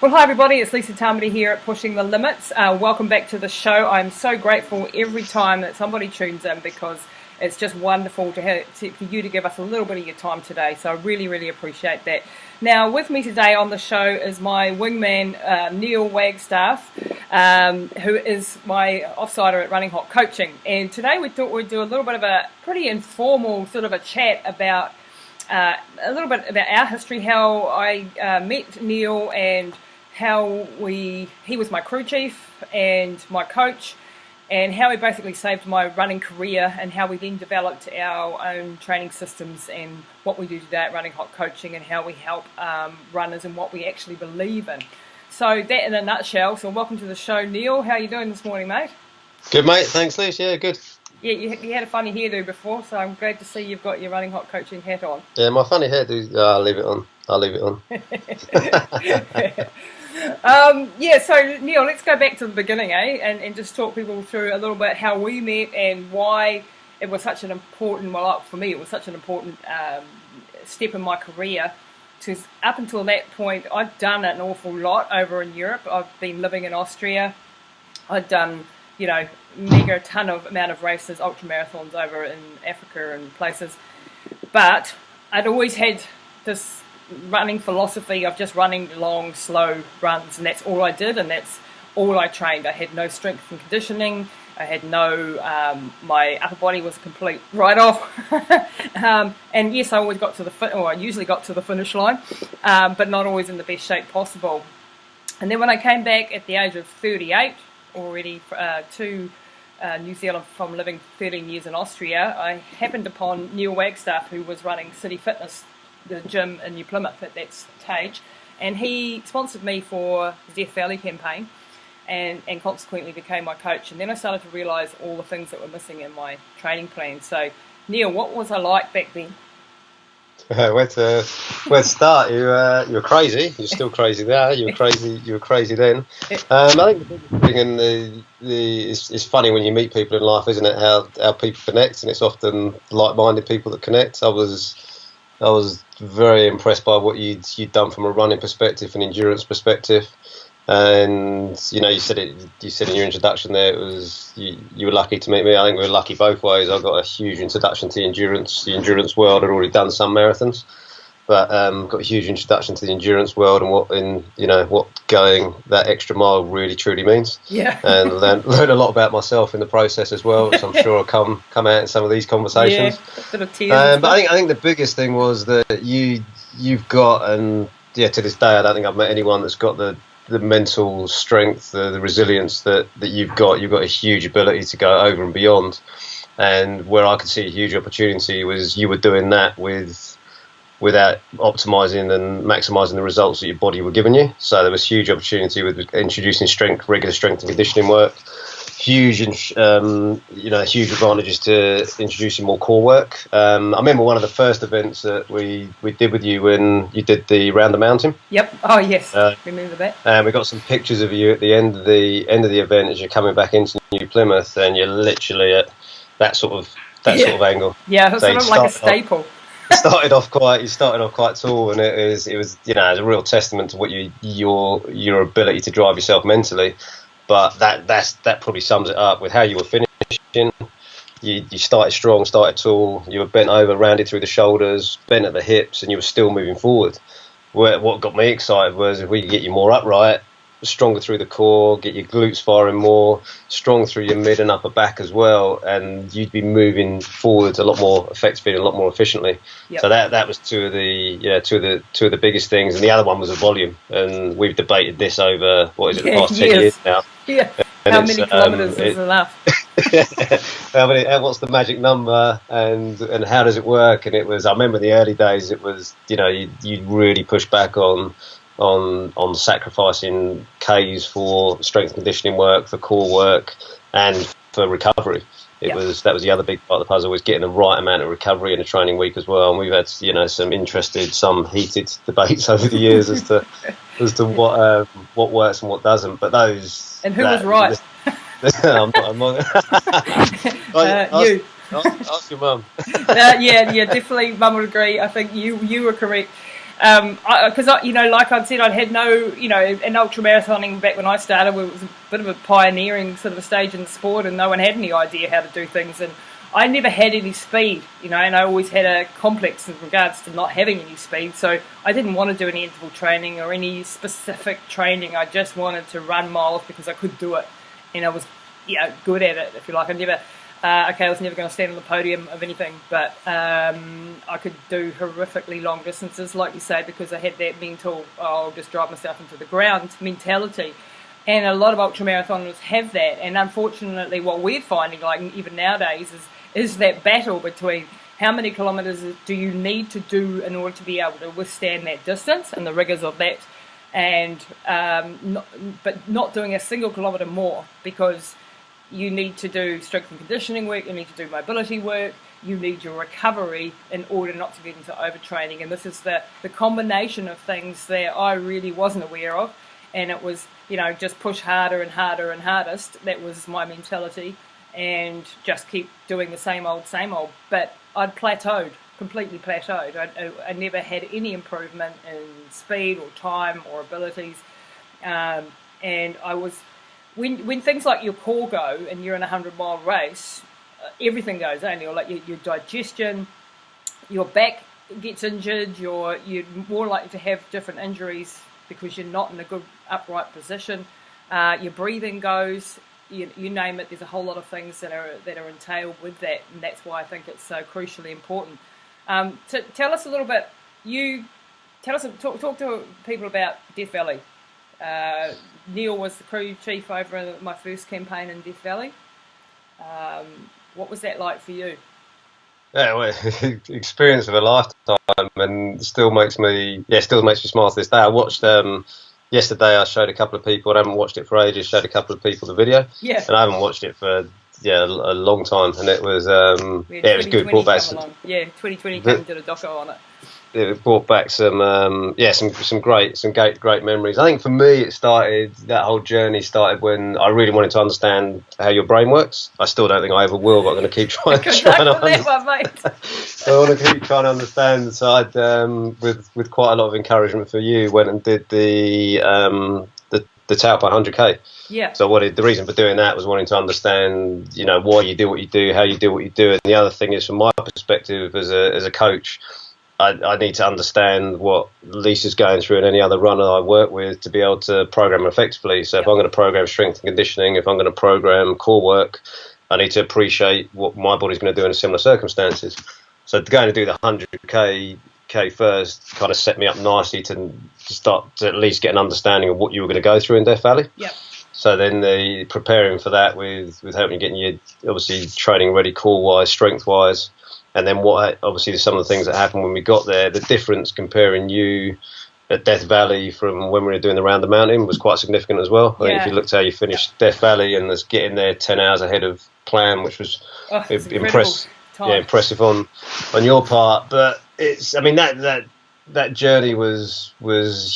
Well, hi everybody, it's Lisa Tamati here at Pushing the Limits. Welcome back to the show. I'm so grateful every time that somebody tunes in because it's just wonderful for you to give us a little bit of your time today. So I really, really appreciate that. Now, with me today on the show is my wingman, Neil Wagstaff, who is my offsider at Running Hot Coaching. And today we thought we'd do a little bit of a pretty informal sort of a chat about a little bit about our history, how I met Neil and how he was my crew chief and my coach, and how he basically saved my running career, and how we then developed our own training systems and what we do today at Running Hot Coaching, and how we help runners and what we actually believe in. So that in a nutshell. So welcome to the show, Neil. How are you doing this morning, mate? Good, mate. Thanks, Liz. Yeah, good. Yeah, you had a funny hairdo before, so I'm glad to see you've got your Running Hot Coaching hat on. Yeah, my funny hairdo, I'll leave it on. So Neil, let's go back to the beginning, and just talk people through a little bit how we met and why it was such an important, for me, it was such an important step in my career. Because up until that point, I'd done an awful lot over in Europe. I've been living in Austria. I'd done, mega ton of amount of races, ultramarathons over in Africa and places. But I'd always had this running philosophy of just running long, slow runs, and that's all I did, and that's all I trained. I had no strength and conditioning. I had no, my upper body was a complete write-off. And yes, I always got to I usually got to the finish line, but not always in the best shape possible. And then when I came back at the age of 38, already to New Zealand from living 13 years in Austria, I happened upon Neil Wagstaff, who was running City Fitness, the gym in New Plymouth at that stage, and he sponsored me for the Death Valley campaign, and consequently became my coach. And then I started to realise all the things that were missing in my training plan. So, Neil, what was I like back then? Where to start? You're crazy. You're still crazy now. You were crazy then. I think the biggest thing in it's funny when you meet people in life, isn't it? How people connect, and it's often like-minded people that connect. I was very impressed by what you'd done from a running perspective and endurance perspective. And you said in your introduction there, it was you were lucky to meet me. I think we were lucky both ways. I got a huge introduction to the endurance world. I'd already done some marathons, but got a huge introduction to the endurance world and what going that extra mile really truly means. Yeah, and learn a lot about myself in the process as well, which I'm sure will come out in some of these conversations. Yeah, a bit of tears. But I think the biggest thing was that you've got, and yeah, to this day I don't think I've met anyone that's got the mental strength, the resilience that you've got. You've got a huge ability to go over and beyond. And where I could see a huge opportunity was you were doing that without optimizing and maximizing the results that your body were giving you. So there was huge opportunity with introducing regular strength and conditioning work. Huge advantages to introducing more core work. I remember one of the first events that we did with you when you did the Round the Mountain. Yep. Oh yes, remember that. And we got some pictures of you at the end of the event as you're coming back into New Plymouth, and you're literally at that sort of angle. Yeah, it was sort of like a staple. You started off quite tall, and it was a real testament to what your ability to drive yourself mentally. But that probably sums it up with how you were finishing. You started strong, started tall. You were bent over, rounded through the shoulders, bent at the hips, and you were still moving forward. What got me excited was if we could get you more upright, stronger through the core, get your glutes firing more, strong through your mid and upper back as well, and you'd be moving forward a lot more effectively and a lot more efficiently. Yep. So that was two of the biggest things, and the other one was the volume. And we've debated this over the past 10 years now. Yeah. And how many kilometres is enough? What's the magic number, and how does it work? And I remember in the early days, it was you'd really push back on sacrificing Ks for strength and conditioning work, for core work, and for recovery. That was the other big part of the puzzle, was getting the right amount of recovery in a training week as well. And we've had some heated debates over the years as to what works and what doesn't. But those, and who was right? I'm not. You. Ask your mum. Yeah, definitely. Mum would agree. I think you were correct. Because like I said, I'd had no, in ultramarathoning back when I started, it was a bit of a pioneering sort of a stage in the sport, and no one had any idea how to do things. And I never had any speed, and I always had a complex in regards to not having any speed. So I didn't want to do any interval training or any specific training. I just wanted to run miles because I could do it, and I was, good at it, if you like. I was never going to stand on the podium of anything, but I could do horrifically long distances, like you say, because I had that mental, I'll just drive myself into the ground mentality. And a lot of ultramarathoners have that, and unfortunately what we're finding, like even nowadays, is that battle between how many kilometres do you need to do in order to be able to withstand that distance and the rigours of that, and but not doing a single kilometre more, because you need to do strength and conditioning work, you need to do mobility work, you need your recovery in order not to get into overtraining. And this is the combination of things that I really wasn't aware of, and it was, just push harder and harder and hardest. That was my mentality, and just keep doing the same old. But I'd completely plateaued. I never had any improvement in speed or time or abilities, and I was, when things like your core go and you're in a 100-mile race, everything goes in. Like your digestion, your back gets injured, you're more likely to have different injuries because you're not in a good upright position. Your breathing goes, you name it. There's a whole lot of things that are entailed with that, and that's why I think it's so crucially important. Tell us a little bit. Talk to people about Death Valley. Neil was the crew chief over my first campaign in Death Valley. What was that like for you? Yeah, well, experience of a lifetime, and still makes me smile to this day. I watched yesterday. I showed a couple of people. I haven't watched it for ages. Showed a couple of people the video. Yeah. And I haven't watched it for a long time, and it was it was good. Brought back 2020 came and did a doco on it. It brought back some great memories. I think for me, that whole journey started when I really wanted to understand how your brain works. I still don't think I ever will, but I'm going to keep trying to understand. I want to keep trying to understand. So I'd, with quite a lot of encouragement for you, went and did the Taupo 100k. Yeah. So the reason for doing that was wanting to understand, why you do what you do, how you do what you do. And the other thing is, from my perspective as a coach, I need to understand what Lisa's going through and any other runner I work with to be able to program effectively. So if I'm going to program strength and conditioning, if I'm going to program core work, I need to appreciate what my body's going to do in similar circumstances. So going to do the 100k first kind of set me up nicely to start to at least get an understanding of what you were going to go through in Death Valley. Yeah. So then preparing for that with helping you getting you obviously training ready core wise, strength wise. And then obviously some of the things that happened when we got there, the difference comparing you at Death Valley from when we were doing the Round the Mountain was quite significant as well. I think if you looked how you finished Death Valley and was getting there 10 hours ahead of plan, which was impressive on your part. But that journey was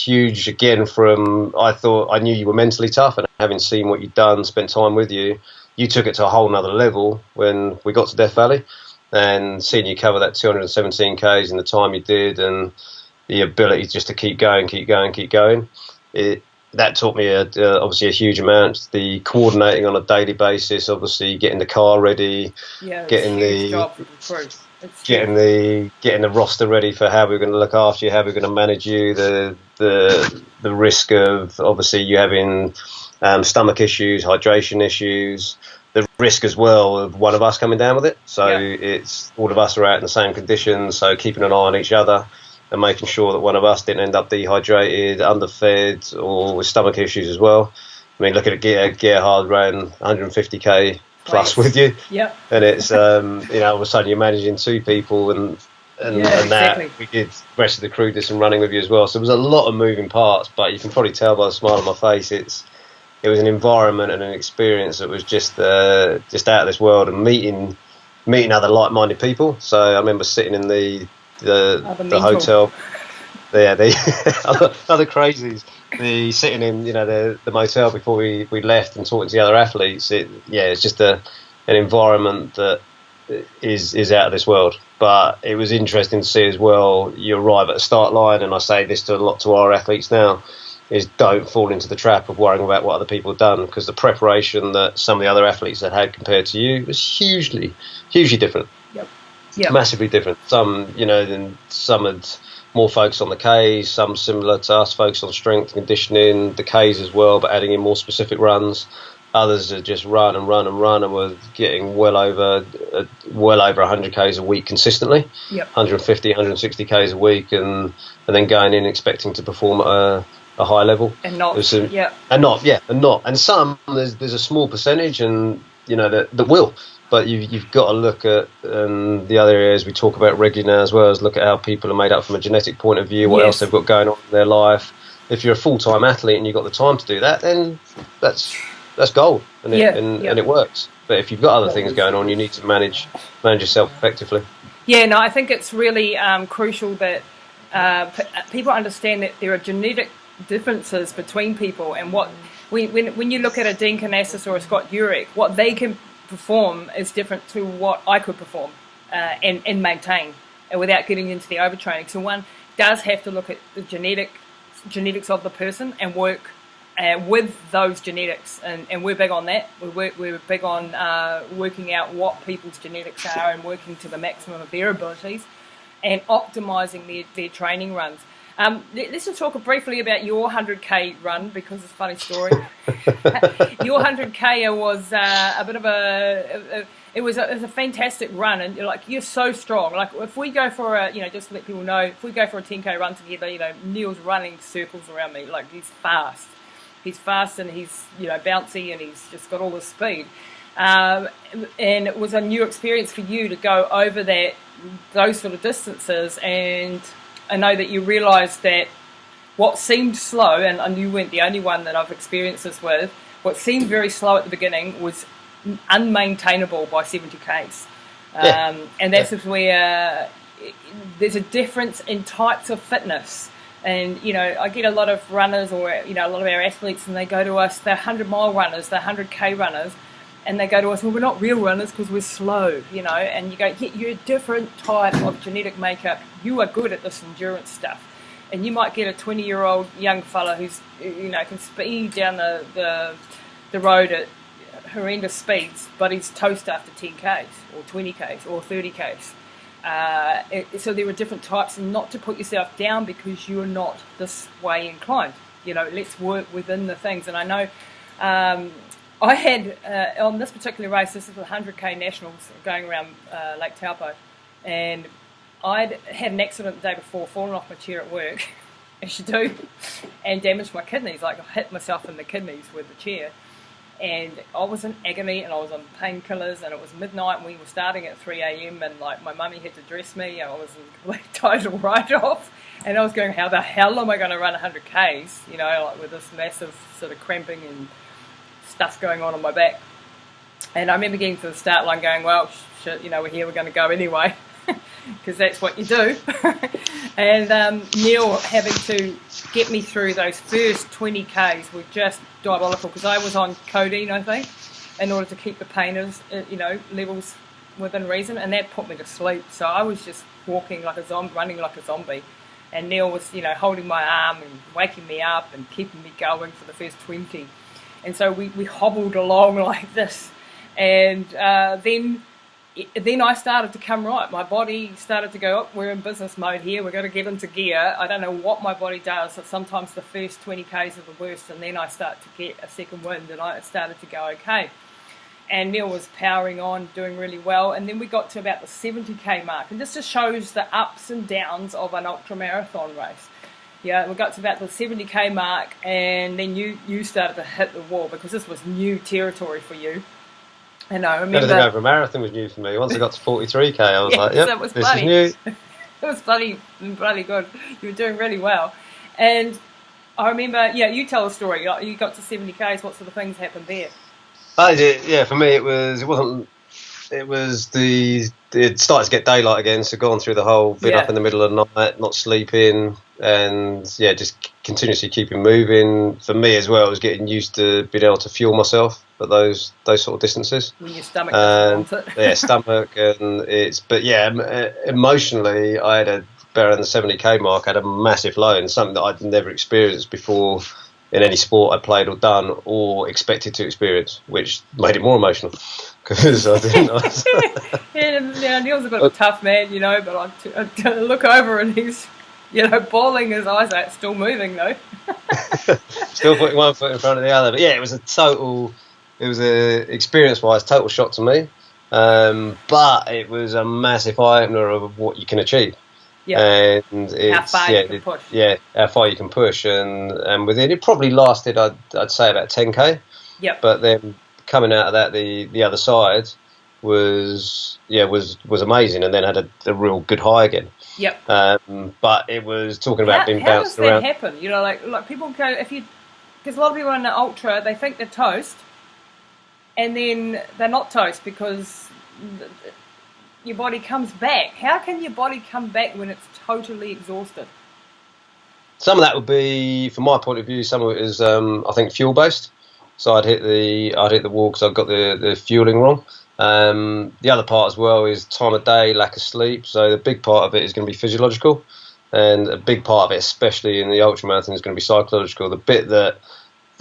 huge again. I knew you were mentally tough, and having seen what you'd done, spent time with you took it to a whole nother level when we got to Death Valley. And seeing you cover that 217 Ks in the time you did, and the ability just to keep going, that taught me obviously a huge amount. The coordinating on a daily basis, obviously getting the car ready, getting the roster ready for how we're going to look after you, how we're going to manage you, the risk of obviously you having stomach issues, hydration issues. The risk as well of one of us coming down with it. So it's all of us are out in the same conditions, so keeping an eye on each other and making sure that one of us didn't end up dehydrated, underfed, or with stomach issues as well. I mean, look at it, Gerhard ran 150k plus with you. Yep. And it's, all of a sudden you're managing two people and that we did, the rest of the crew did some running with you as well. So there was a lot of moving parts, but you can probably tell by the smile on my face, it was an environment and an experience that was just out of this world, and meeting other like-minded people. So I remember sitting in the hotel, the other crazies, sitting in the motel before we left and talking to the other athletes. It's just an environment that is out of this world. But it was interesting to see as well. You arrive at the start line, and I say this to a lot to our athletes now: is don't fall into the trap of worrying about what other people have done, because the preparation that some of the other athletes had compared to you was hugely different. Yep. Massively different. Some, some had more focus on the Ks, some similar to us, focus on strength and conditioning, the Ks as well, but adding in more specific runs. Others had just run and were getting well over 100 Ks a week consistently. 150, 160 Ks a week, and then going in expecting to perform at a high level. And not. And some, there's a small percentage, and that will. But you've got to look at the other areas we talk about regularly now as well, as look at how people are made up from a genetic point of view, what else they've got going on in their life. If you're a full-time athlete and you've got the time to do that, then that's gold, and it works. But if you've got other things going on, you need to manage yourself effectively. Yeah, no, I think it's really crucial that people understand that there are genetic differences between people, and when you look at a Dean Canassis or a Scott Urich, what they can perform is different to what I could perform and maintain, and without getting into the overtraining. So one does have to look at the genetics of the person and work with those genetics, and we're big on that. We're big on working out what people's genetics are and working to the maximum of their abilities and optimising their training runs. Let's just talk briefly about your 100k run, because it's a funny story. Your 100k was a bit of it was a fantastic run, and you're so strong. Like if we go for just to let people know, if we go for a 10k run together, Neil's running circles around me. Like he's fast and he's bouncy, and he's just got all the speed. And it was a new experience for you to go over those sort of distances, and I know that you realised that what seemed slow, and you weren't the only one that I've experienced this with, what seemed very slow at the beginning was unmaintainable by 70 Ks. And that's where there's a difference in types of fitness. And, I get a lot of runners, or, a lot of our athletes, and they go to us, they're 100-mile runners, they're 100k runners, and they go to us, well, we're not real runners because we're slow, and you go, yeah, you're a different type of genetic makeup. You are good at this endurance stuff. And you might get a 20-year-old young fella who's, can speed down the road at horrendous speeds, but he's toast after 10Ks or 20Ks or 30Ks. So there are different types, and not to put yourself down because you're not this way inclined. Let's work within the things. And I know I had, on this particular race, this is the 100k nationals going around Lake Taupo, and I'd had an accident the day before, fallen off my chair at work, as you do, and damaged my kidneys. Like I hit myself in the kidneys with the chair, and I was in agony, and I was on painkillers, and it was midnight, and we were starting at 3 a.m, and my mummy had to dress me, and I was in complete total write-off, and I was going, how the hell am I going to run 100 Ks, with this massive sort of cramping and stuff going on my back. And I remember getting to the start line going, well, shit, we're here, we're going to go anyway, because that's what you do. And Neil having to get me through those first 20 Ks were just diabolical, because I was on codeine, I think, in order to keep the pain levels within reason, and that put me to sleep. So I was just walking like a zombie, running like a zombie, and Neil was holding my arm and waking me up and keeping me going for the first 20. And so we hobbled along like this, and then I started to come right. My body started to go, oh, we're in business mode here, we're going to get into gear. I don't know what my body does. Sometimes the first 20 Ks are the worst, and then I start to get a second wind, and I started to go okay. And Neil was powering on, doing really well, and then we got to about the 70k mark, and this just shows the ups and downs of an ultramarathon race. Yeah, we got to about the 70k mark, and then you started to hit the wall, because this was new territory for you. And I remember everything over a marathon was new for me. Once I got to 43k, I was like, "Yep, this is new." It was bloody good. You were doing really well, and I remember, you tell the story. You got to 70k's. What sort of things happened there? I did. Yeah, for me, it started to get daylight again. So gone through the whole bit up in the middle of the night, not sleeping. and yeah, just continuously keeping moving. For me as well, it was getting used to being able to fuel myself at those sort of distances. When your stomach doesn't want it. Yeah, stomach, and emotionally, I had better than the 70k mark. I had a massive low, and something that I'd never experienced before in any sport I played or done or expected to experience, which made it more emotional because I didn't. Yeah, Neil's a bit of a tough man, but I look over and he's, bawling his eyes out, still moving though. Still putting one foot in front of the other. But yeah, it was a experience-wise total shock to me. But it was a massive eye-opener of what you can achieve. Yeah. And it's, how far you can push. Yeah, how far you can push. And within, it probably lasted, I'd say, about 10k. Yep. But then coming out of that, the other side was amazing, and then had a real good high again. Yep. But it was talking about being bounced How around. does that happen? Like people go, because a lot of people in the ultra, they think they're toast, and then they're not toast because your body comes back. How can your body come back when it's totally exhausted? Some of that would be, from my point of view, some of it is I think fuel based. So I'd hit the wall because I've got the fueling wrong. The other part as well is time of day, lack of sleep. So the big part of it is going to be physiological, and a big part of it, especially in the ultramarathon, is going to be psychological. The bit that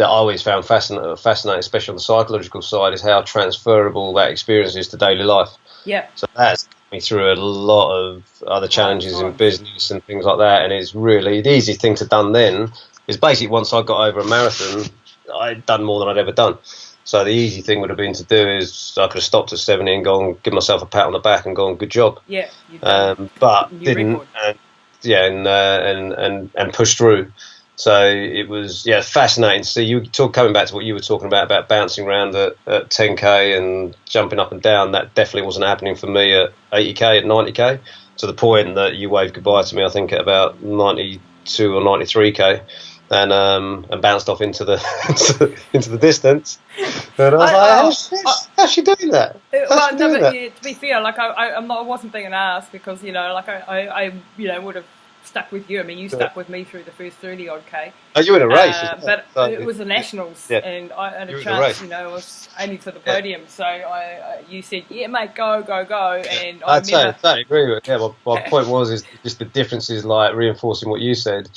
I always found fascinating, especially on the psychological side, is how transferable that experience is to daily life. Yeah. So that's got me through a lot of other challenges in business and things like that. And it's really the easy thing to done then is basically once I got over a marathon, I'd done more than I'd ever done. So the easy thing would have been to do is I could have stopped at 70 and gone, give myself a pat on the back and gone, good job. Yeah. But didn't, and pushed through. So it was fascinating to see you coming back to what you were talking about bouncing around at 10k and jumping up and down. That definitely wasn't happening for me at 80k, at 90k, to the point that you waved goodbye to me, I think, at about 92 or 93k. And bounced off into the distance. And I was like, how's she doing that? To be fair, I wasn't being an ass because I would have stuck with you. I mean, you stuck with me through the first 30 odd k. Oh, you were in a race, but it was the nationals, and I had a chance. I was aiming for the podium, so you said, "Yeah, mate, go," and I totally agree with it. Yeah, my point is just the differences, like reinforcing what you said.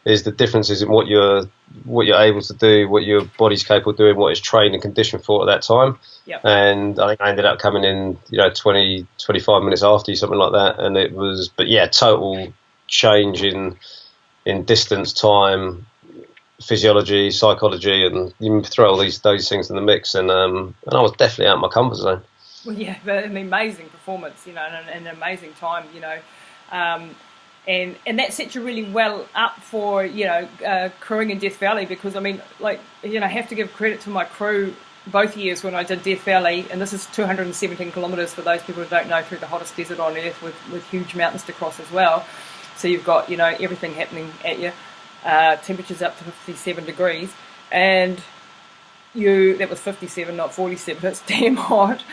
Is the differences in what you're able to do, what your body's capable of doing, what it's trained and conditioned for at that time. Yep. And I think I ended up coming in, 20, 25 minutes after you, something like that. And it was, total change in distance, time, physiology, psychology, and you throw all those things in the mix. And I was definitely out of my comfort zone. Well, yeah, but an amazing performance, and an amazing time, And that sets you really well up for, crewing in Death Valley because, I have to give credit to my crew both years when I did Death Valley, and this is 217 kilometres for those people who don't know, through the hottest desert on earth with huge mountains to cross as well. So you've got, everything happening at you, temperatures up to 57 degrees, and that was 57, not 47, it's damn hot.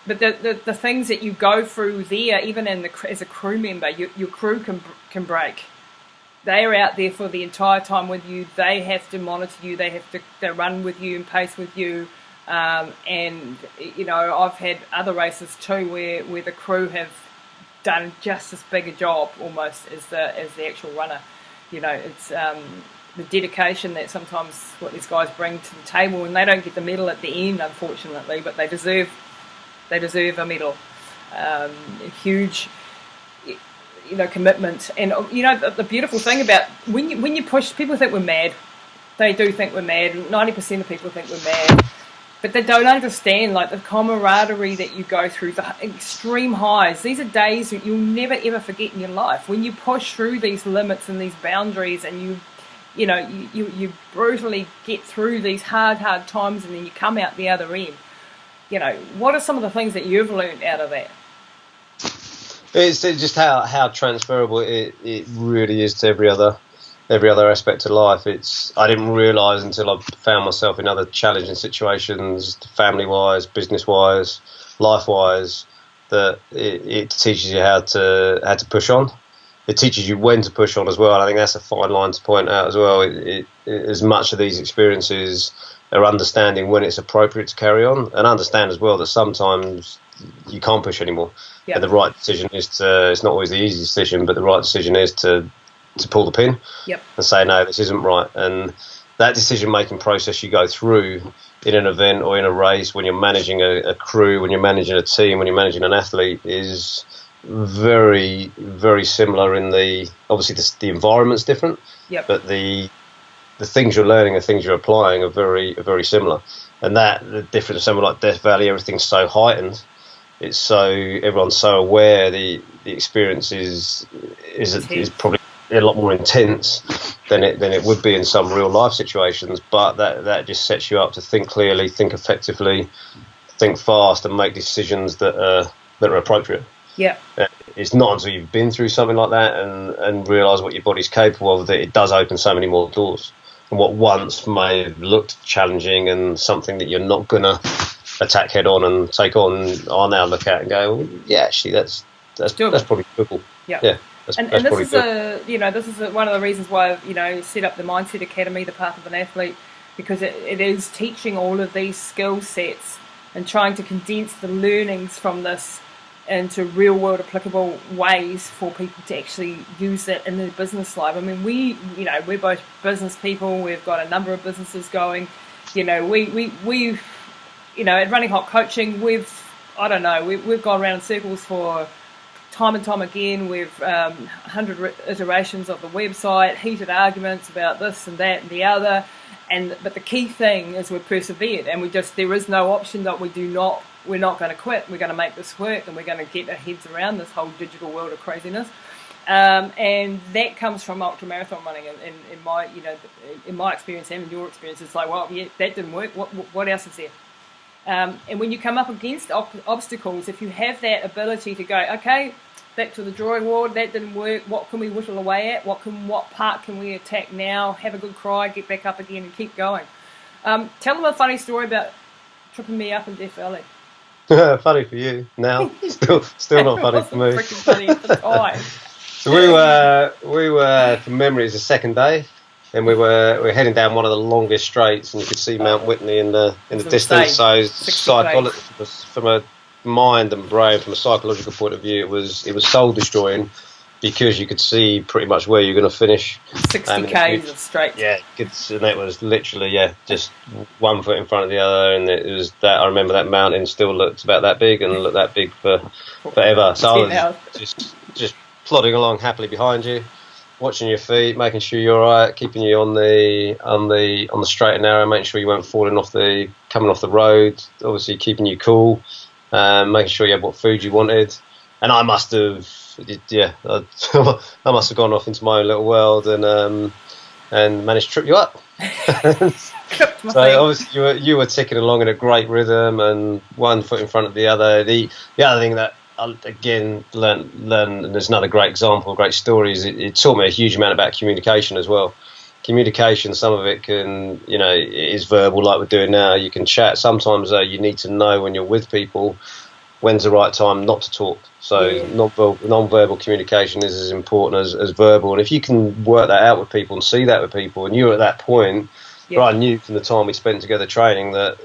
But the things that you go through there, even as a crew member, your crew can break. They are out there for the entire time with you. They have to monitor you. They run with you and pace with you. And I've had other races too where the crew have done just as big a job almost as the actual runner. It's the dedication that sometimes what these guys bring to the table, and they don't get the medal at the end, unfortunately, but they deserve a medal. A huge, commitment. And the beautiful thing about when you push, people think we're mad. They do think we're mad. 90% of people think we're mad, but they don't understand the camaraderie that you go through, the extreme highs. These are days that you'll never ever forget in your life. When you push through these limits and these boundaries, and you brutally get through these hard times, and then you come out the other end. What are some of the things that you've learned out of that? It's just how transferable it really is to every other aspect of life. I didn't realise until I found myself in other challenging situations, family-wise, business-wise, life-wise, that it teaches you how to push on. it teaches you when to push on as well. I think that's a fine line to point out as well. As much of these experiences are understanding when it's appropriate to carry on, and understand as well that sometimes you can't push anymore. Yep. And the right decision is to, it's not always the easy decision, but the right decision is to pull the pin. Yep. And say, no, this isn't right. And that decision-making process you go through in an event or in a race, when you're managing a crew, when you're managing a team, when you're managing an athlete, is very, very similar in obviously the environment's different, yep. but the things you're learning and things you're applying are very similar. And the difference, somewhere like Death Valley, everything's so heightened. It's so, everyone's so aware. The experience is probably a lot more intense than it would be in some real life situations. But that just sets you up to think clearly, think effectively, think fast, and make decisions that are appropriate. Yeah, it's not until you've been through something like that and realise what your body's capable of that it does open so many more doors. And what once may have looked challenging and something that you're not gonna attack head on and take on, I'll now look at and go, well, yeah, actually that's probably doable. Yeah. This is one of the reasons why I've set up the Mindset Academy, the Path of an Athlete, because it is teaching all of these skill sets and trying to condense the learnings from this into real world applicable ways for people to actually use that in their business life. I mean, we're both business people. We've got a number of businesses going. We've at Running Hot Coaching, we've gone around in circles for time and time again. We've 100 iterations of the website, heated arguments about this and that and the other. But the key thing is we've persevered, and there is no option that we're not going to quit. We're going to make this work, and we're going to get our heads around this whole digital world of craziness. And that comes from ultramarathon running. In my experience and in your experience, it's like, well, yeah, that didn't work. What else is there? And when you come up against obstacles, if you have that ability to go, okay, back to the drawing board, that didn't work, what can we whittle away at? What part can we attack now? Have a good cry, get back up again, and keep going. Tell them a funny story about tripping me up in Death Valley. Funny for you now, still not funny for me. Freaking funny at the time. So we were from memory, it's the second day, and we were heading down one of the longest straights, and you could see Mount Whitney in the distance. So from a mind and brain, from a psychological point of view, it was soul destroying, because you could see pretty much where you're going to finish. 60 k's of straight. Yeah, and that was literally just one foot in front of the other, and it was that. I remember that mountain still looked about that big and looked that big for forever. So I was just plodding along happily behind you, watching your feet, making sure you're all right, keeping you on the straight and narrow, making sure you weren't coming off the road. Obviously keeping you cool, making sure you had what food you wanted. And I must have. I must have gone off into my own little world and managed to trip you up. So obviously you were ticking along in a great rhythm, and one foot in front of the other. The other thing that I again learned, and there's another great example, great story, is it taught me a huge amount about communication as well. Communication, some of it it is verbal, like we're doing now. You can chat. Sometimes you need to know when you're with people when's the right time not to talk. So non-verbal communication is as important as verbal. And if you can work that out with people and see that with people, and you're at that point, I knew from the time we spent together training that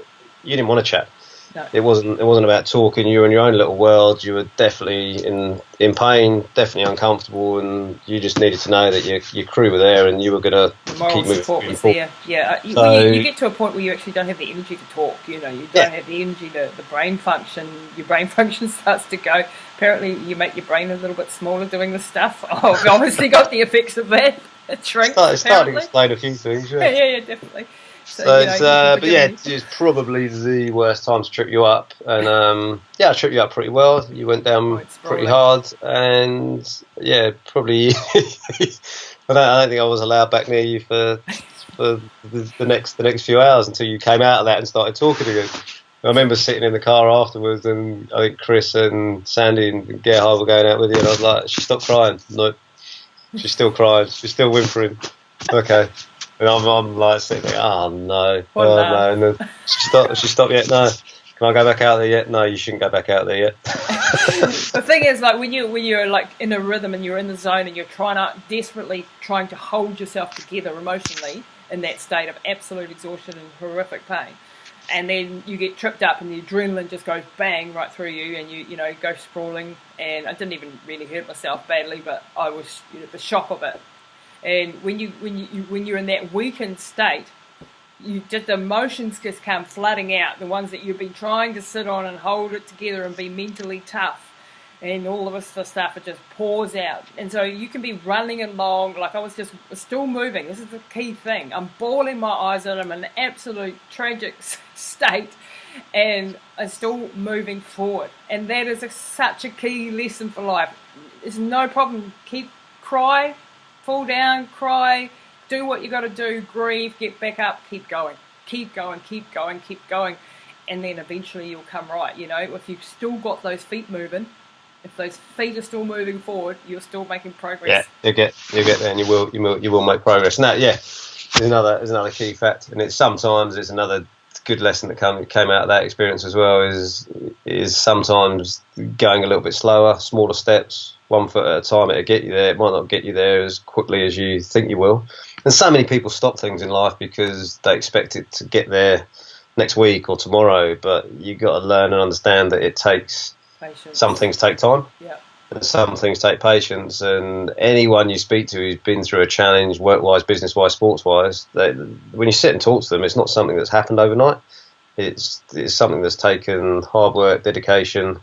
you didn't want to chat. No. It wasn't about talking. You were in your own little world. You were definitely in pain, definitely uncomfortable, and you just needed to know that your crew were there and you were going to keep moving forward. There. Yeah, you get to a point where you actually don't have the energy to talk. You don't have the energy, the brain function. Your brain function starts to go. Apparently, you make your brain a little bit smaller doing this stuff. I've obviously got the effects of that. It shrinks. It's starting to explain a few things. Yeah, definitely. It's probably the worst time to trip you up, and I tripped you up pretty well. You went down pretty hard, and probably. I don't think I was allowed back near you for the next few hours until you came out of that and started talking again. I remember sitting in the car afterwards, and I think Chris and Sandy and Gerhard were going out with you, and I was like, "She stopped crying." No, she's still crying. She's still whimpering. Okay. And I'm like sitting there, oh no. And then she stopped yet? No. Can I go back out there yet? No, you shouldn't go back out there yet. The thing is, like when you're like in a rhythm and you're in the zone and you're desperately trying to hold yourself together emotionally in that state of absolute exhaustion and horrific pain, and then you get tripped up and the adrenaline just goes bang right through you, and you know go sprawling. And I didn't even really hurt myself badly, but I was, you know, the shock of it. And when you're in that weakened state, the emotions just come flooding out, the ones that you've been trying to sit on and hold it together and be mentally tough, and all of this stuff, it just pours out. And so you can be running along, like I was just still moving. This is the key thing. I'm bawling my eyes out. I'm in an absolute tragic state, and I'm still moving forward. And that is such a key lesson for life. There's no problem. Cry, fall down, cry, do what you got to do, grieve, get back up, keep going, keep going, keep going, keep going, and then eventually you'll come right. You know, if you've still got those feet moving, if those feet are still moving forward, you're still making progress. Yeah, you get there, and you will make progress. Now, yeah, there's another key fact, and it's another good lesson that came out of that experience as well. Is sometimes going a little bit slower, smaller steps, 1 foot at a time. It'll get you there. It might not get you there as quickly as you think you will. And so many people stop things in life because they expect it to get there next week or tomorrow. But you got to learn and understand that it takes. Patience. Some things take time, yeah, and some things take patience. And anyone you speak to who's been through a challenge, work-wise, business-wise, sports-wise, when you sit and talk to them, it's not something that's happened overnight. It's something that's taken hard work, dedication,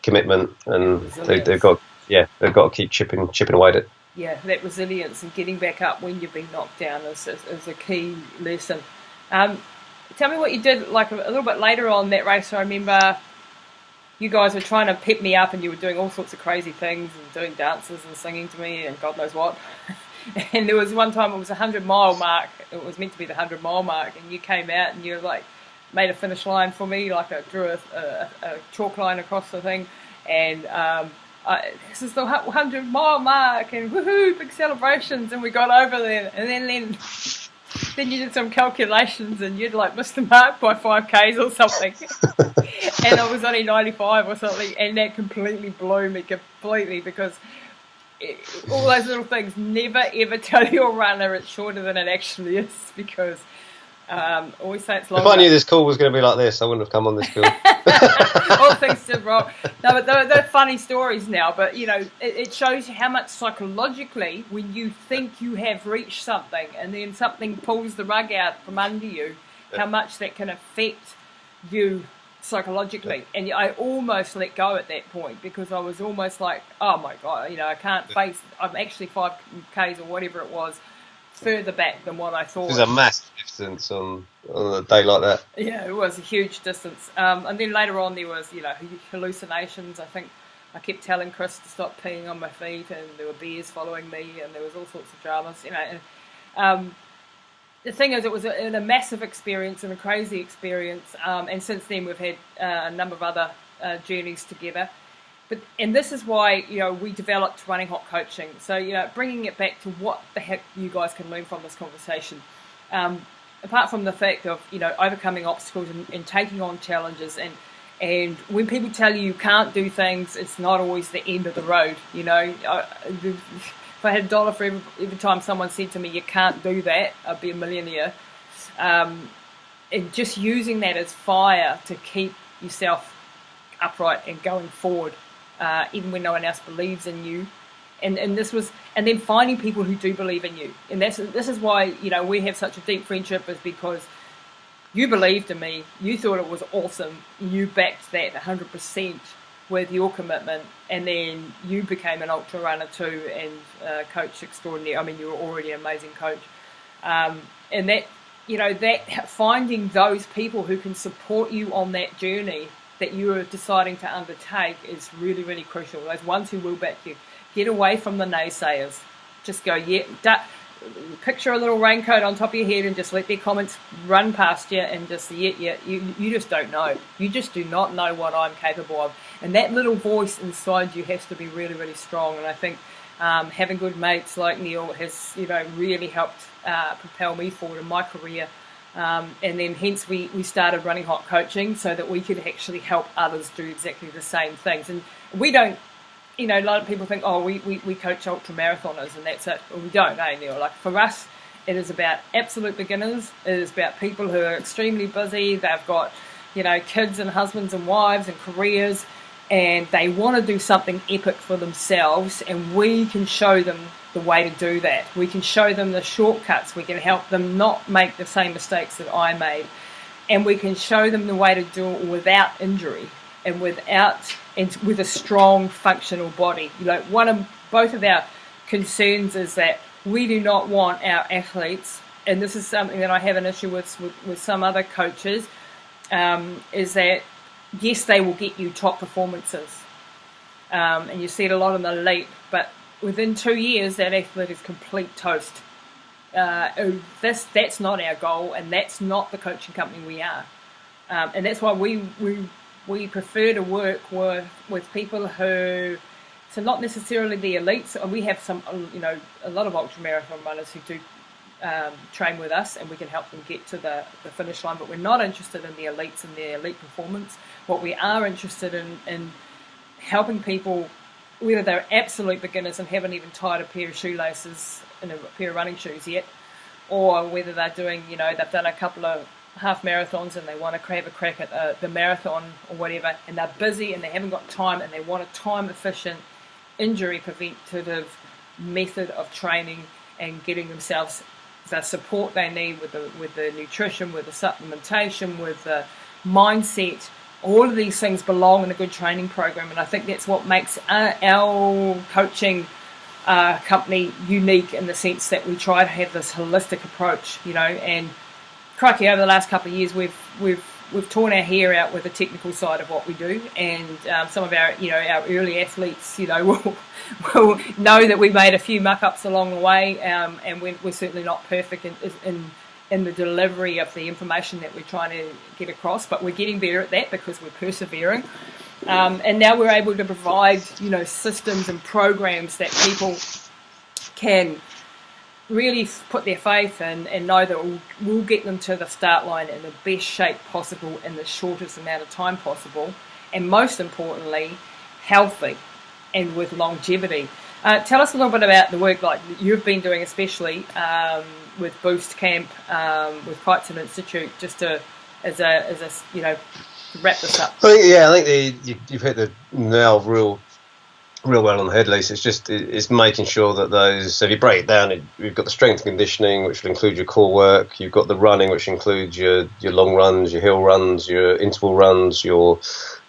commitment, and they've got to keep chipping away at it. Yeah, that resilience and getting back up when you've been knocked down is a key lesson. Tell me what you did like a little bit later on that race. I remember you guys were trying to pep me up, and you were doing all sorts of crazy things and doing dances and singing to me and God knows what. And there was one time, it was a 100-mile mark. It was meant to be the 100-mile mark, and you came out and you like made a finish line for me, like I drew a chalk line across the thing, and this is the 100-mile mark, and woohoo, big celebrations, and we got over there, and then you did some calculations and you'd like missed the mark by 5Ks or something. And I was only 95 or something, and that completely blew me because all those little things, never ever tell your runner it's shorter than it actually is, because always say it's longer. If I knew this call was going to be like this, I wouldn't have come on this call. All things did wrong. No, but they're funny stories now. But you know, it shows you how much psychologically, when you think you have reached something, and then something pulls the rug out from under you, how much that can affect you psychologically. And I almost let go at that point, because I was almost like, oh my God, you know, I can't face. I'm actually 5Ks or whatever it was further back than what I thought. There's a massive distance on a day like that. Yeah, it was a huge distance. And then later on there was, you know, hallucinations. I think I kept telling Chris to stop peeing on my feet, and there were bears following me, and there was all sorts of dramas, you know. And, the thing is, it was a massive experience and a crazy experience. And since then we've had a number of other journeys together. And this is why, you know, we developed Running Hot Coaching. So, you know, bringing it back to what the heck you guys can learn from this conversation. Apart from the fact of, you know, overcoming obstacles and taking on challenges. And when people tell you can't do things, it's not always the end of the road. You know, if I had $1 for every time someone said to me, you can't do that, I'd be a millionaire. And just using that as fire to keep yourself upright and going forward. Even when no one else believes in you, and then finding people who do believe in you, and this is why, you know, we have such a deep friendship, is because you believed in me, you thought it was awesome, you backed that 100% with your commitment, and then you became an ultra runner too, and coach extraordinary. I mean, you were already an amazing coach, and that, you know, that finding those people who can support you on that journey that you are deciding to undertake is really, really crucial. Those ones who will back you. Get away from the naysayers. Just go, picture a little raincoat on top of your head and just let their comments run past you, and just, you just don't know. You just do not know what I'm capable of. And that little voice inside you has to be really, really strong. And I think having good mates like Neil has, you know, really helped propel me forward in my career. And then hence we started Running Hot Coaching, so that we could actually help others do exactly the same things. And we don't, a lot of people think, oh, we coach ultramarathoners and that's it. Well, we don't, Neil? Like, for us, it is about absolute beginners. It is about people who are extremely busy. They've got, kids and husbands and wives and careers, and they want to do something epic for themselves, and we can show them the way to do that. We can show them the shortcuts. We can help them not make the same mistakes that I made, and we can show them the way to do it without injury and with a strong, functional body. Both of our concerns is that we do not want our athletes, and this is something that I have an issue with some other coaches, is that yes, they will get you top performances, and you see it a lot in the elite, but within 2 years that athlete is complete toast. That's not our goal, and that's not the coaching company we are, and that's why we prefer to work with people who, so not necessarily the elites. We have some, a lot of ultramarathon runners who do train with us, and we can help them get to the finish line, but we're not interested in the elites and their elite performance. What we are interested in helping people, whether they're absolute beginners and haven't even tied a pair of shoelaces in a pair of running shoes yet, or whether they're doing, they've done a couple of half marathons and they want to have a crack at the marathon or whatever, and they're busy and they haven't got time, and they want a time efficient, injury preventative method of training and getting themselves the support they need with the nutrition, with the supplementation, with the mindset. All of these things belong in a good training program, and I think that's what makes our coaching company unique, in the sense that we try to have this holistic approach, and crikey, over the last couple of years we've torn our hair out with the technical side of what we do, and some of our our early athletes will know that we made a few muck-ups along the way, and we're certainly not perfect in the delivery of the information that we're trying to get across, but we're getting better at that because we're persevering, and now we're able to provide systems and programs that people can really put their faith in and know that we'll get them to the start line in the best shape possible in the shortest amount of time possible, and most importantly, healthy and with longevity. Tell us a little bit about the work like you've been doing, especially with Boost Camp, with Kytson Institute, just to wrap this up. I think you've hit the nail real well on the head, Lisa. It's making sure that those, so if you break it down, you've got the strength and conditioning, which will include your core work. You've got the running, which includes your long runs, your hill runs, your interval runs, your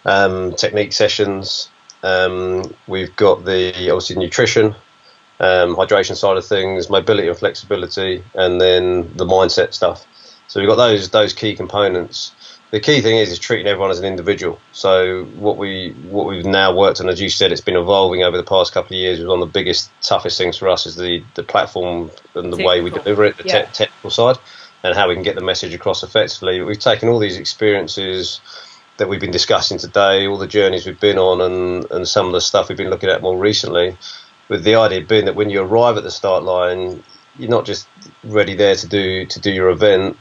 technique sessions. We've got the obviously nutrition, hydration side of things, mobility and flexibility, and then the mindset stuff. So we've got those key components. The key thing is treating everyone as an individual. So what we've now worked on, as you said, it's been evolving over the past couple of years. One of the biggest, toughest things for us is the platform and the way we deliver it, the technical side, and how we can get the message across effectively. But we've taken all these experiences that we've been discussing today, all the journeys we've been on, and some of the stuff we've been looking at more recently, with the idea being that when you arrive at the start line, you're not just ready there to do your event.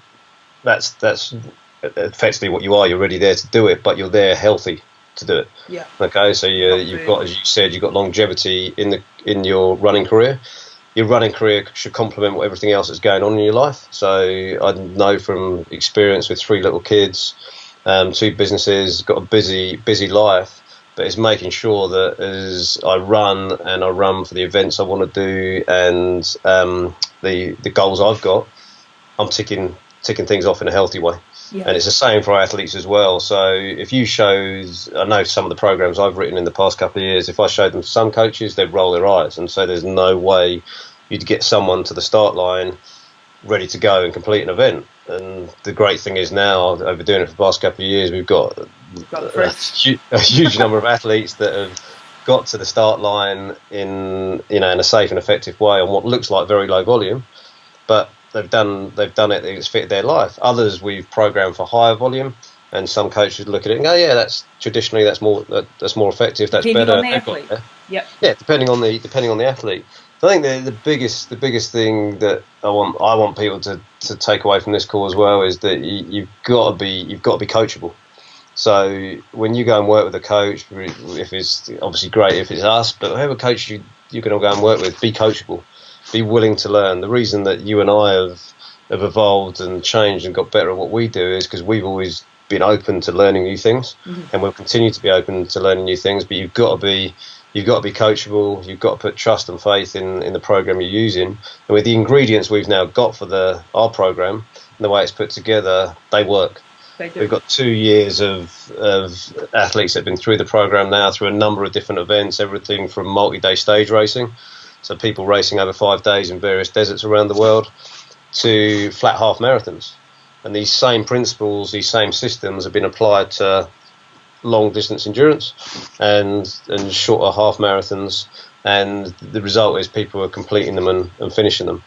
That's effectively what you are. You're ready there to do it, but you're there healthy to do it. Yeah. Okay. So you've got, as you said, you've got longevity in your running career. Your running career should complement everything else that's going on in your life. So I know from experience with 3 little kids, 2 businesses, got a busy life, but it's making sure that as I run for the events I want to do, and the goals I've got, I'm ticking things off in a healthy way. Yeah. And it's the same for our athletes as well. So if you I know some of the programs I've written in the past couple of years, if I showed them to some coaches, they'd roll their eyes and say there's no way you'd get someone to the start line ready to go and complete an event. And the great thing is now, over doing it for the past couple of years, we've got a huge number of athletes that have got to the start line in a safe and effective way on what looks like very low volume, but they've done it. It's fitted their life. Others we've programmed for higher volume, and some coaches look at it and go, "Yeah, that's more effective. That's depending better." On the athlete. Yep. Yeah, depending on the athlete. So I think the biggest thing that I want people to take away from this call as well is that you've got to be coachable. So when you go and work with a coach, if it's obviously great if it's us, but whoever coach you're going to go and work with, be coachable, be willing to learn. The reason that you and I have evolved and changed and got better at what we do is because we've always been open to learning new things, and we'll continue to be open to learning new things. But you've got to be coachable. You've got to put trust and faith in the program you're using, and with the ingredients we've now got for our program and the way it's put together, they work. We've got 2 years of athletes that have been through the program now, through a number of different events, everything from multi-day stage racing, so people racing over 5 days in various deserts around the world, to flat half marathons. And these same principles, these same systems have been applied to long distance endurance and shorter half marathons, and the result is people are completing them and finishing them.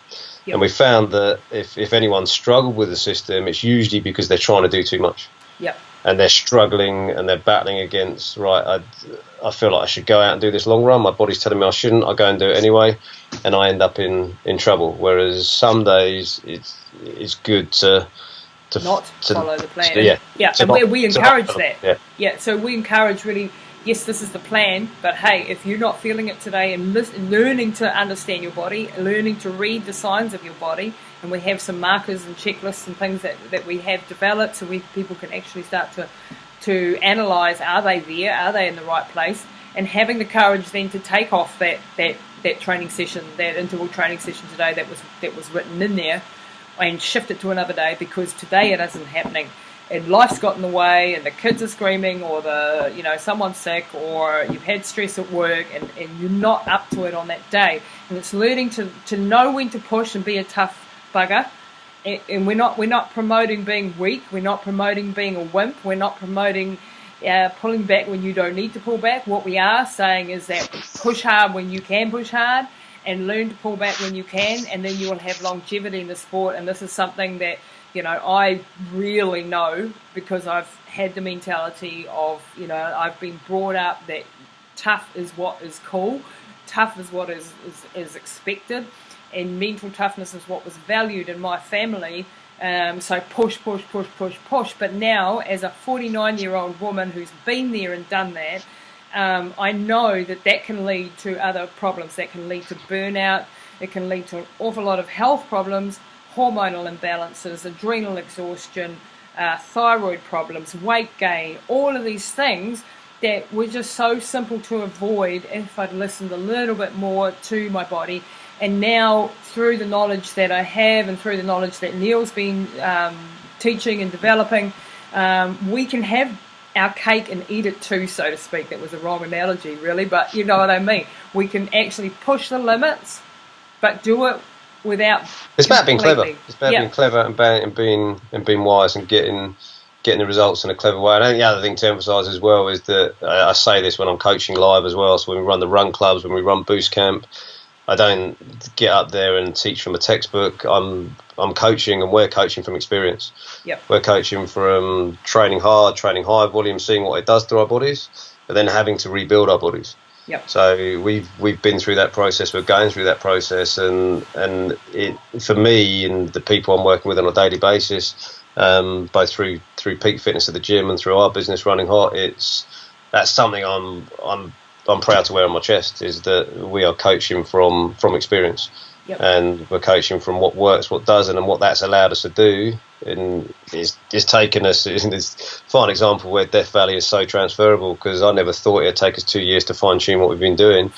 Yep. And we found that if anyone struggled with the system, it's usually because they're trying to do too much. Yep. And they're struggling and they're battling against, right, I feel like I should go out and do this long run. My body's telling me I shouldn't. I go and do it anyway, and I end up in trouble. Whereas some days it's good to not follow the plan. Yeah. And we encourage that. Yeah. So we encourage really, yes, this is the plan, but hey, if you're not feeling it today, and learning to understand your body, learning to read the signs of your body, and we have some markers and checklists and things that we have developed, so people can actually start to analyse, are they there, are they in the right place, and having the courage then to take off that training session, that interval training session today that was written in there, and shift it to another day, because today it isn't happening. And life's got in the way, and the kids are screaming, or someone's sick, or you've had stress at work, and you're not up to it on that day. And it's learning to know when to push and be a tough bugger. And we're not promoting being weak. We're not promoting being a wimp. We're not promoting pulling back when you don't need to pull back. What we are saying is that push hard when you can push hard, and learn to pull back when you can, and then you will have longevity in the sport. And this is something that I really know, because I've had the mentality of, I've been brought up that tough is what is cool, tough is what is expected, and mental toughness is what was valued in my family. So push. But now, as a 49-year-old woman who's been there and done that, I know that can lead to other problems. That can lead to burnout. It can lead to an awful lot of health problems, hormonal imbalances, adrenal exhaustion, thyroid problems, weight gain, all of these things that were just so simple to avoid if I'd listened a little bit more to my body. And now, through the knowledge that I have, and through the knowledge that Neil's been teaching and developing, we can have our cake and eat it too, so to speak. That was a wrong analogy, really, but you know what I mean. We can actually push the limits, but do it without. It's about being clever. It's about being clever and being wise and getting the results in a clever way. And I think the other thing to emphasise as well is that I say this when I'm coaching live as well. So when we run the run clubs, when we run boost camp, I don't get up there and teach from a textbook. I'm coaching, and we're coaching from experience. Yep. We're coaching from training hard, training high volume, seeing what it does to our bodies, but then having to rebuild our bodies. Yep. So we've been through that process. We're going through that process, and it, for me and the people I'm working with on a daily basis, both through Peak Fitness at the gym and through our business Running Hot, that's something I'm proud to wear on my chest, is that we are coaching from experience. Yep. And we're coaching from what works, what doesn't, and what that's allowed us to do. And it's taken us, it's a fine example where Death Valley is so transferable, because I never thought it'd take us 2 years to fine tune what we've been doing,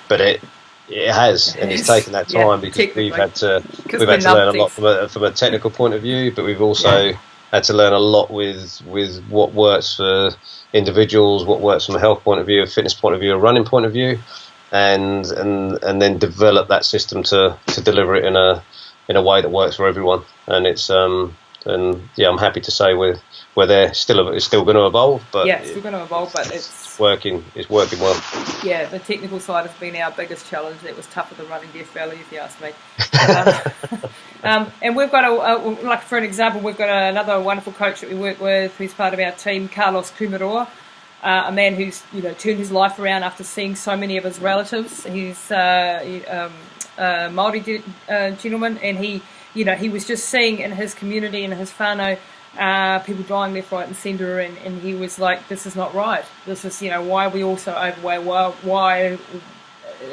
but it has, and it's taken that time, because we've had to learn a lot from a technical point of view, but we've also had to learn a lot with what works for individuals, what works from a health point of view, a fitness point of view, a running point of view, and then develop that system to deliver it in a way that works for everyone. And it's I'm happy to say we're there. It's still going to evolve, but it's still going to evolve, but it's working working well. Yeah, the technical side has been our biggest challenge. It was tougher than running Death Valley, if you ask me. And we've got like for an example, we've got another wonderful coach that we work with, who's part of our team, Carlos Kumaroa, a man who's turned his life around after seeing so many of his relatives. He's a Māori gentleman, and he was just seeing in his community, in his whānau, people dying left, right, and centre, and he was like, "This is not right. This is, why are we all so overweight? Why are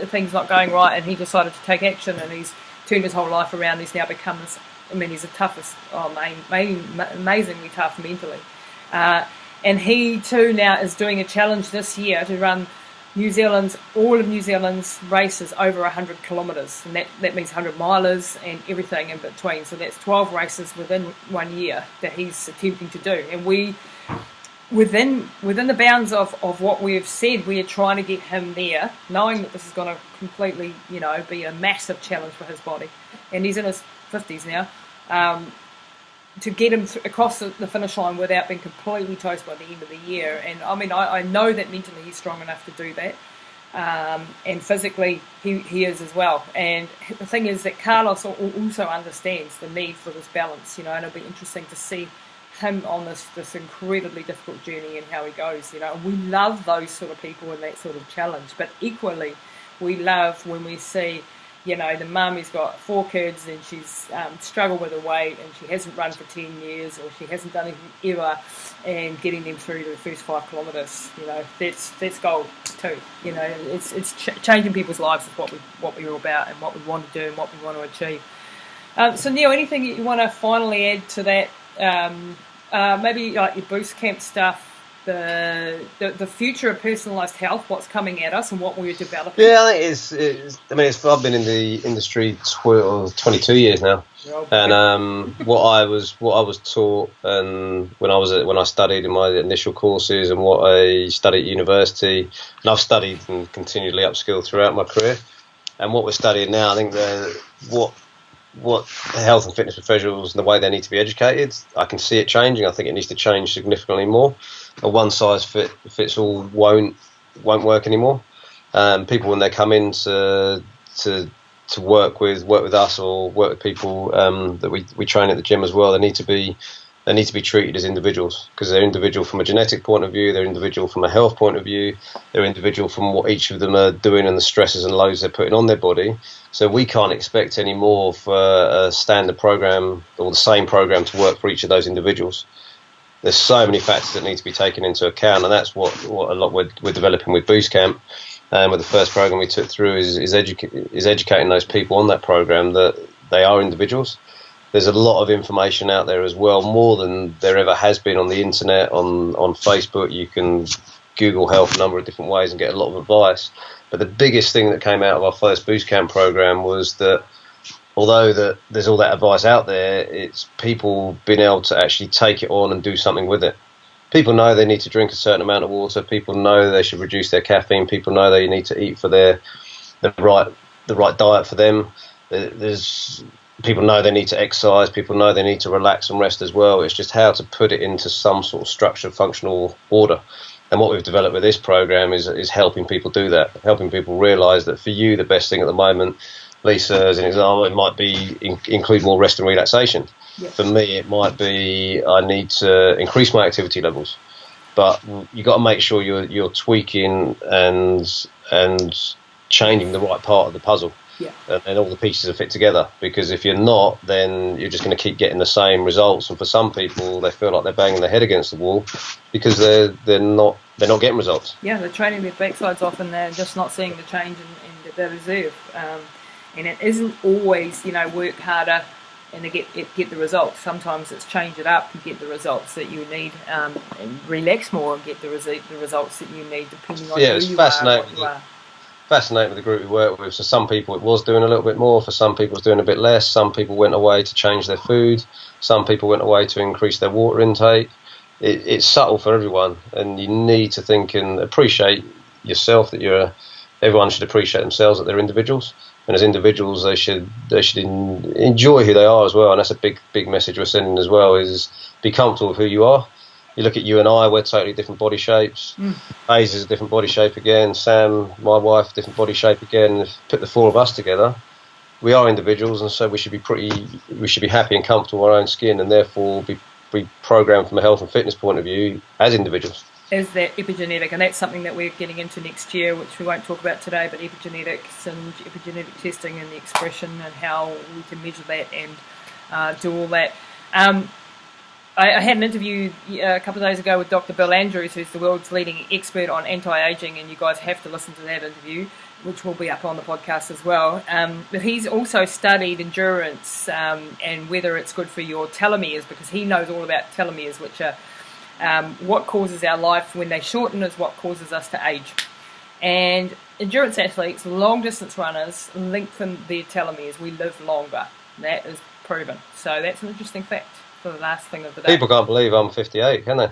things not going right?" And he decided to take action, and he's turned his whole life around. He's now become this. I mean, he's the toughest, amazingly tough mentally. And he too now is doing a challenge this year to run all of New Zealand's races over 100 kilometres, and that means 100 milers and everything in between. So that's 12 races within 1 year that he's attempting to do. And we, within the bounds of what we have said, we are trying to get him there, knowing that this is going to completely, be a massive challenge for his body. And he's in his 50s now. To get him across the finish line without being completely toast by the end of the year. And I mean, I know that mentally he's strong enough to do that, and physically he is as well. And the thing is that Carlos also understands the need for this balance, and it'll be interesting to see him on this incredibly difficult journey and how he goes, and we love those sort of people and that sort of challenge. But equally, we love when we see the mum who's got 4 kids and she's struggled with her weight and she hasn't run for 10 years or she hasn't done anything ever, and getting them through the first 5 kilometres, that's gold too. It's changing people's lives is what we're all about and what we want to do and what we want to achieve. So Neil, anything you want to finally add to that? Maybe like your boost camp stuff, the future of personalised health, what's coming at us and what we're developing. Yeah, I think I've been in the industry 22 years now, and what I was taught, and when I studied in my initial courses and what I studied at university, and I've studied and continually upskilled throughout my career, and what we're studying now, I think what health and fitness professionals and the way they need to be educated, I can see it changing. I think it needs to change significantly more. A one size fits all won't work anymore. People, when they come in to work with us or work with people that we train at the gym as well, they need to be treated as individuals, because they're individual from a genetic point of view, they're individual from a health point of view, they're individual from what each of them are doing and the stresses and loads they're putting on their body. So we can't expect any more for a standard program or the same program to work for each of those individuals. There's so many factors that need to be taken into account, and that's what a lot we're developing with Boost Camp. With the first program we took through is educating those people on that program that they are individuals. There's a lot of information out there as well, more than there ever has been on the internet, on Facebook. You can Google health a number of different ways and get a lot of advice. But the biggest thing that came out of our first Boost Camp program was that although there's all that advice out there, it's people being able to actually take it on and do something with it. People know they need to drink a certain amount of water. People know they should reduce their caffeine. People know they need to eat for the right diet for them. People know they need to exercise. People know they need to relax and rest as well. It's just how to put it into some sort of structured, functional order. And what we've developed with this program is helping people do that, helping people realise that for you, the best thing at the moment, Lisa, as an example, it might be include more rest and relaxation. Yes. For me, it might be I need to increase my activity levels. But you've got to make sure you're tweaking and changing the right part of the puzzle. Yeah. And all the pieces are fit together, because if you're not, then you're just going to keep getting the same results. And for some people, they feel like they're banging their head against the wall because they're not getting results. Yeah, they're training their backsides off and they're just not seeing the change in the reserve. And it isn't always, work harder and to get the results. Sometimes it's change it up and get the results that you need, and relax more and get the results that you need, depending on who you are and what you are. Fascinating with the group we work with. So some people it was doing a little bit more, for some people it was doing a bit less. Some people went away to change their food, some people went away to increase their water intake. It's subtle for everyone, and you need to think and appreciate yourself, that everyone should appreciate themselves, that they're individuals, and as individuals they should enjoy who they are as well. And that's a big message we're sending as well, is be comfortable with who you are. You look at you and I, we're totally different body shapes. Hayes is a different body shape again. Sam, my wife, different body shape again. Put the 4 of us together, we are individuals, and so we should be happy and comfortable in our own skin, and therefore be programmed from a health and fitness point of view as individuals. Is that epigenetic, and that's something that we're getting into next year, which we won't talk about today, but epigenetics and epigenetic testing and the expression and how we can measure that and do all that. I had an interview a couple of days ago with Dr. Bill Andrews, who's the world's leading expert on anti-aging, and you guys have to listen to that interview, which will be up on the podcast as well. But he's also studied endurance and whether it's good for your telomeres, because he knows all about telomeres, which are what causes our life when they shorten is what causes us to age. And endurance athletes, long-distance runners, lengthen their telomeres. We live longer. That is proven. So that's an interesting fact. For the last thing of the day. People can't believe I'm 58, can they?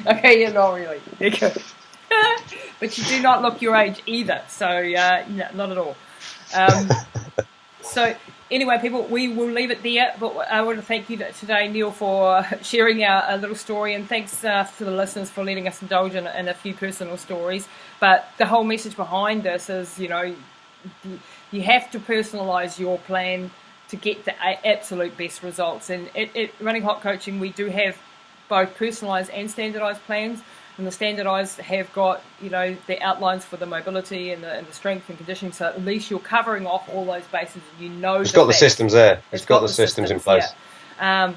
Okay, you're not really. You're good. But you do not look your age either, so no, not at all. So anyway, people, we will leave it there. But I want to thank you today, Neil, for sharing a little story, and thanks to the listeners for letting us indulge in a few personal stories. But the whole message behind this is, you have to personalise your plan to get the absolute best results. And at Running Hot Coaching, we do have both personalised and standardised plans. And the standardised have got, the outlines for the mobility and the strength and conditioning. So at least you're covering off all those bases. It's got the systems there. It's got the systems in place. Yeah.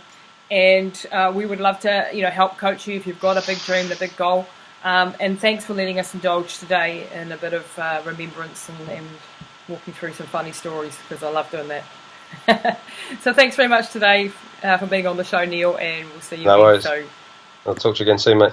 And we would love to, help coach you if you've got a big dream, a big goal. And thanks for letting us indulge today in a bit of remembrance and walking through some funny stories, because I love doing that. So thanks very much today for being on the show, Neil, and we'll see you again. No worries. I'll talk to you again soon, mate.